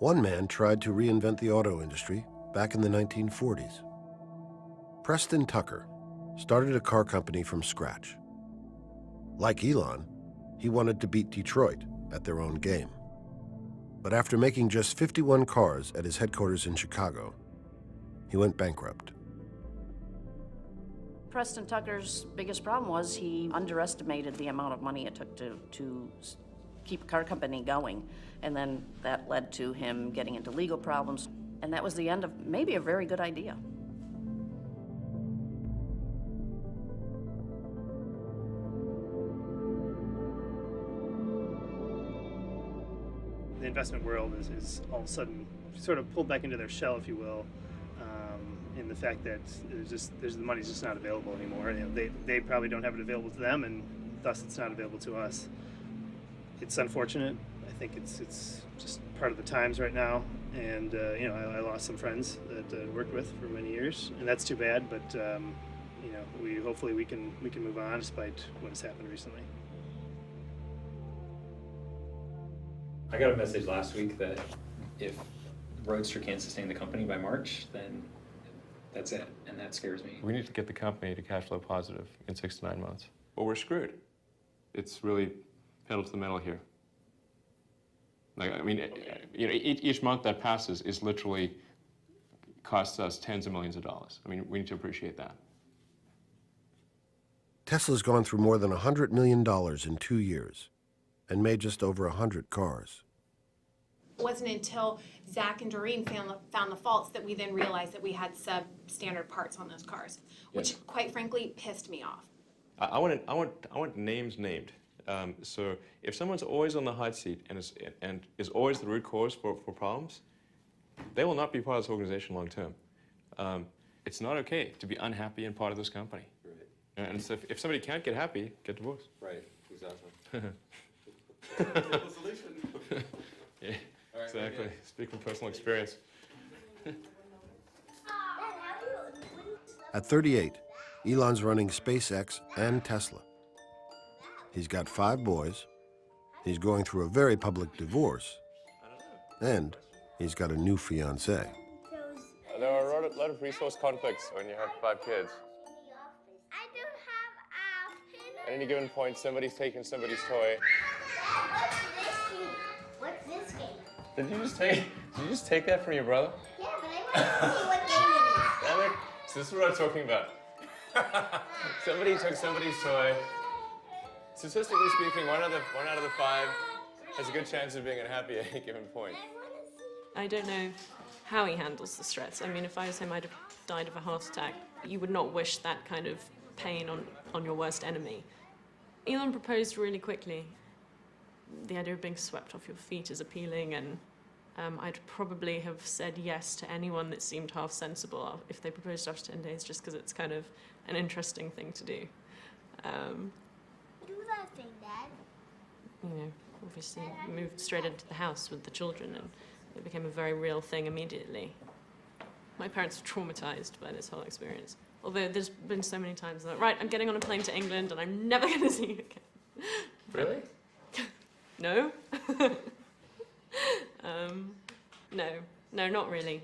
One man tried to reinvent the auto industry back in the 1940s. Preston Tucker started a car company from scratch. Like Elon, he wanted to beat Detroit at their own game. But after making just 51 cars at his headquarters in Chicago, he went bankrupt. Preston Tucker's biggest problem was he underestimated the amount of money it took to keep a car company going. And then that led to him getting into legal problems. And that was the end of maybe a very good idea. The investment world is all of a sudden sort of pulled back into their shell, if you will, in the fact that the money's just not available anymore. You know, they probably don't have it available to them, and thus it's not available to us. It's unfortunate. I think it's just part of the times right now, and you know, I lost some friends that I worked with for many years, and that's too bad. But you know, hopefully we can move on despite what has happened recently. I got a message last week that if Roadster can't sustain the company by March, then that's it, and that scares me. We need to get the company to cash flow positive in 6 to 9 months, or we're screwed. It's really pedal to the metal here. Like, I mean, you know, each month that passes is literally costs us tens of millions of dollars. I mean, we need to appreciate that. Tesla's gone through more than $100 million in 2 years and made just over 100 cars. It wasn't until Zach and Doreen found the faults that we then realized that we had substandard parts on those cars, which quite frankly pissed me off. I want names named. So if someone's always on the hot seat and is always the root cause for problems, they will not be part of this organization long term. It's not okay to be unhappy and part of this company. Right. And so if somebody can't get happy, get divorced. Right, exactly. Solution. Yeah, right, exactly. Speak from personal experience. At 38, Elon's running SpaceX and Tesla. He's got 5 boys, he's going through a very public divorce, and he's got a new fiance. There are a lot of resource conflicts when you have 5 kids. I don't have a At any given point, somebody's taking somebody's toy. What's this game? Did you just take that from your brother? Yeah, but I want to see what game it is. So this is what I'm talking about. Somebody took somebody's toy. Statistically speaking, one out of the 5 has a good chance of being unhappy at any given point. I don't know how he handles the stress. I mean, if I was him, I'd have died of a heart attack. You would not wish that kind of pain on your worst enemy. Elon proposed really quickly. The idea of being swept off your feet is appealing, and I'd probably have said yes to anyone that seemed half sensible if they proposed after 10 days, just because it's kind of an interesting thing to do. Do that thing, Dad. You know, obviously moved straight into the house with the children, and it became a very real thing immediately. My parents were traumatized by this whole experience. Although there's been so many times that, right, I'm getting on a plane to England and I'm never going to see you again. Really? No. No, not really.